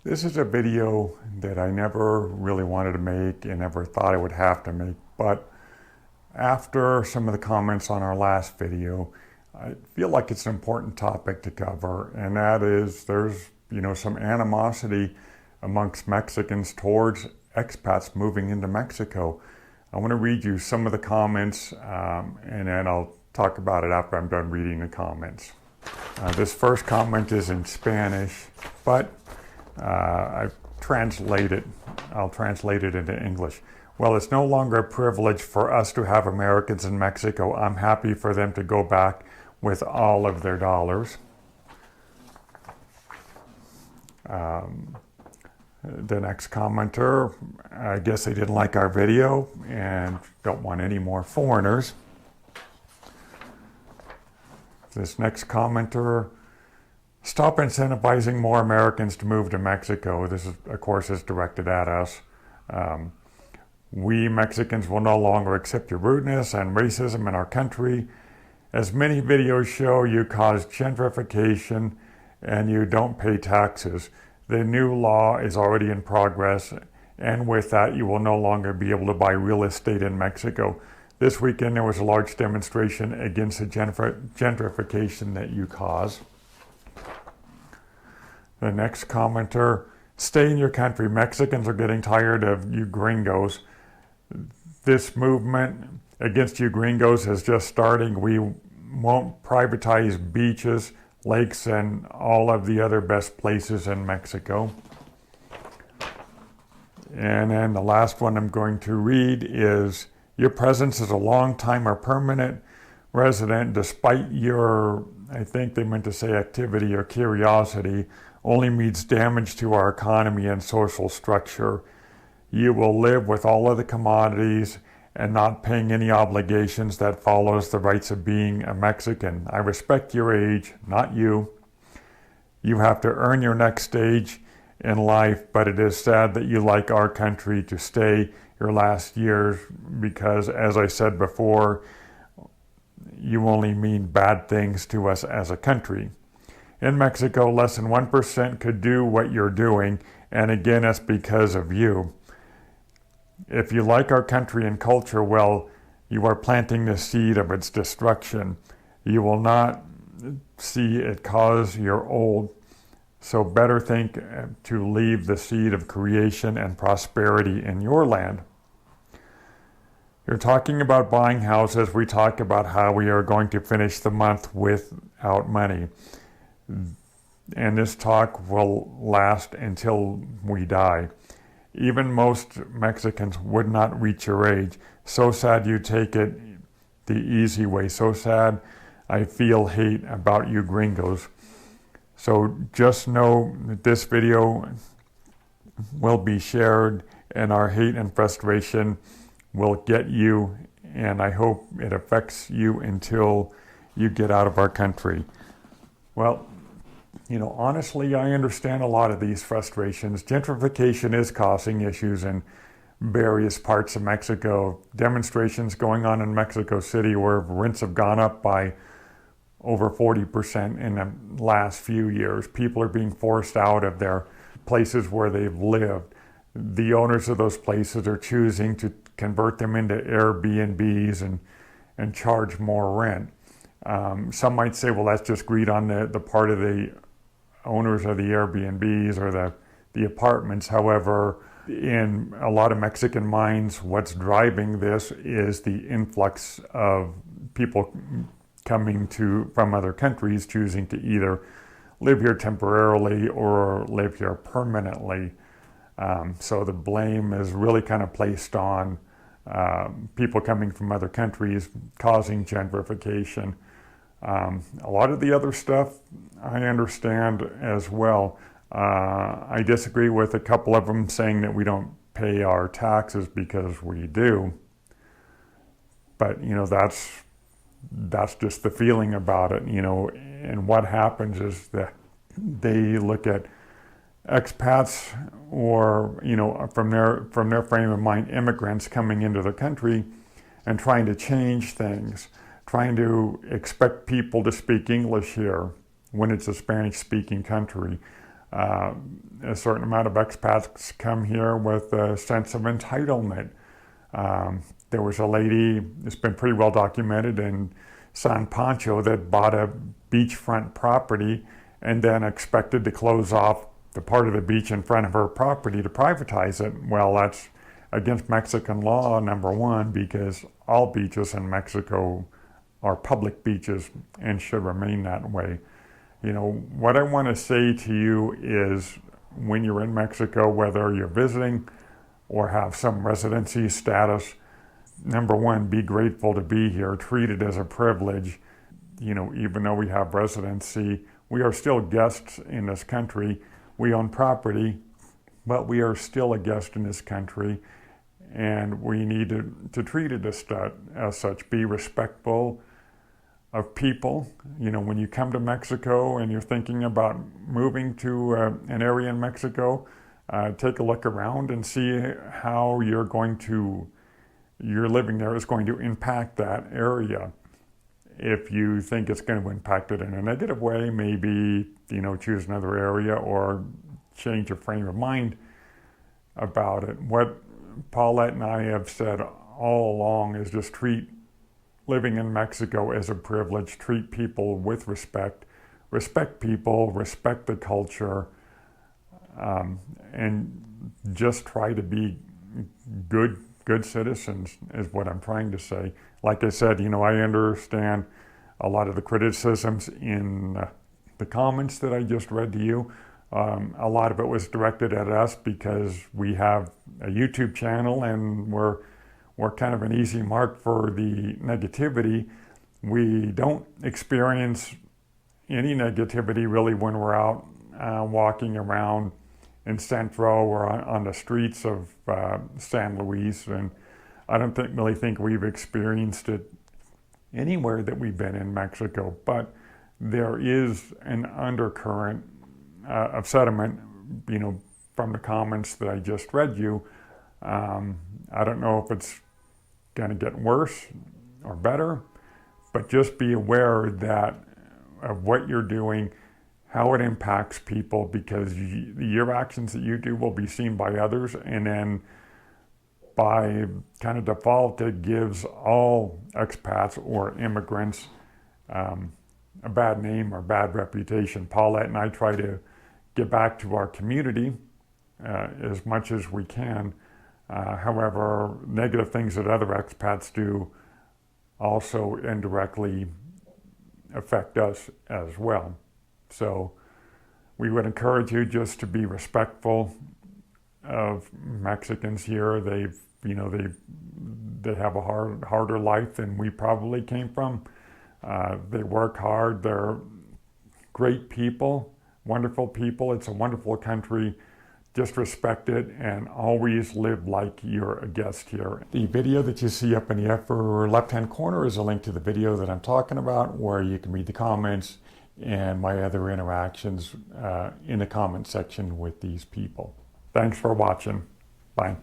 This is a video that I never really wanted to make and never thought I would have to make, but after some of the comments on our last video, I feel like it's an important topic to cover, and that is there's some animosity amongst Mexicans towards expats moving into Mexico. I want to read you some of the comments, and then I'll talk about it after I'm done reading the comments. This first comment is in Spanish, but I'll translate it into English. Well, it's no longer a privilege for us to have Americans in Mexico. I'm happy for them to go back with all of their dollars. The next commenter, I guess they didn't like our video and don't want any more foreigners. This next commenter, stop incentivizing more Americans to move to Mexico. This is, of course, is directed at us. We Mexicans will no longer accept your rudeness and racism in our country. As many videos show, you cause gentrification and you don't pay taxes. The new law is already in progress, and with that, you will no longer be able to buy real estate in Mexico. This weekend, there was a large demonstration against the gentrification that you cause. The next commenter, stay in your country. Mexicans are getting tired of you gringos. This movement against you gringos is just starting. We won't privatize beaches, lakes, and all of the other best places in Mexico. And then the last one I'm going to read is, your presence as a long-time or permanent resident, despite your, I think they meant to say activity or curiosity, only means damage to our economy and social structure. You will live with all of the commodities and not paying any obligations that follows the rights of being a Mexican. I respect your age, not you. You have to earn your next stage in life, but it is sad that you like our country to stay your last years because, as I said before, you only mean bad things to us as a country. In Mexico, less than 1% could do what you're doing, and again, it's because of you. If you like our country and culture, well, you are planting the seed of its destruction. You will not see it cause your old, so better think to leave the seed of creation and prosperity in your land. You're talking about buying houses. We talk about how we are going to finish the month without money. And this talk will last until we die. Even most Mexicans would not reach your age. So sad you take it the easy way. So sad I feel hate about you gringos. So just know that this video will be shared and our hate and frustration will get you, and I hope it affects you until you get out of our country. Well, honestly, I understand a lot of these frustrations. Gentrification is causing issues in various parts of Mexico. Demonstrations going on in Mexico City where rents have gone up by over 40% in the last few years. People are being forced out of their places where they've lived. The owners of those places are choosing to convert them into Airbnbs and charge more rent. Some might say, well, that's just greed on the part of the owners of the Airbnbs or the apartments. However, in a lot of Mexican minds, what's driving this is the influx of people coming from other countries choosing to either live here temporarily or live here permanently. So the blame is really kind of placed on people coming from other countries causing gentrification. A lot of the other stuff I understand as well. I disagree with a couple of them saying that we don't pay our taxes because we do. But, that's just the feeling about it, and what happens is that they look at expats or, from their frame of mind, immigrants coming into the country and trying to change things, trying to expect people to speak English here when it's a Spanish-speaking country. A certain amount of expats come here with a sense of entitlement. There was a lady, it's been pretty well documented in San Pancho, that bought a beachfront property and then expected to close off the part of the beach in front of her property to privatize it. Well, that's against Mexican law, number one, because all beaches in Mexico are public beaches and should remain that way. You know, what I want to say to you is when you're in Mexico, whether you're visiting or have some residency status, number one, be grateful to be here, treat it as a privilege. You know, even though we have residency, we are still guests in this country. We own property, but we are still a guest in this country, and we need to treat it as such. Be respectful of people. You know, when you come to Mexico and you're thinking about moving to an area in Mexico, take a look around and see how your living there is going to impact that area. If you think it's going to impact it in a negative way, maybe, you know, choose another area or change your frame of mind about it. What Paulette and I have said all along is just treat living in Mexico as a privilege, treat people with respect, respect people, respect the culture, and just try to be good citizens is what I'm trying to say. Like I said, you know, I understand a lot of the criticisms in the comments that I just read to you. A lot of it was directed at us because we have a YouTube channel and we're kind of an easy mark for the negativity. We don't experience any negativity really when we're out walking around in Centro or on the streets of San Luis, and I don't really think we've experienced it anywhere that we've been in Mexico, but there is an undercurrent of sentiment, you know, from the comments that I just read you. I don't know if it's going to get worse or better, but just be aware of what you're doing, how it impacts people, because your actions that you do will be seen by others, and then by kind of default, it gives all expats or immigrants a bad name or bad reputation. Paulette and I try to get back to our community as much as we can. However, negative things that other expats do also indirectly affect us as well. So we would encourage you just to be respectful of Mexicans here. They have a harder life than we probably came from. They work hard. They're great people, wonderful people. It's a wonderful country. Just respect it and always live like you're a guest here. The video that you see up in the upper left-hand corner is a link to the video that I'm talking about, where you can read the comments and my other interactions in the comment section with these people. Thanks for watching. Bye.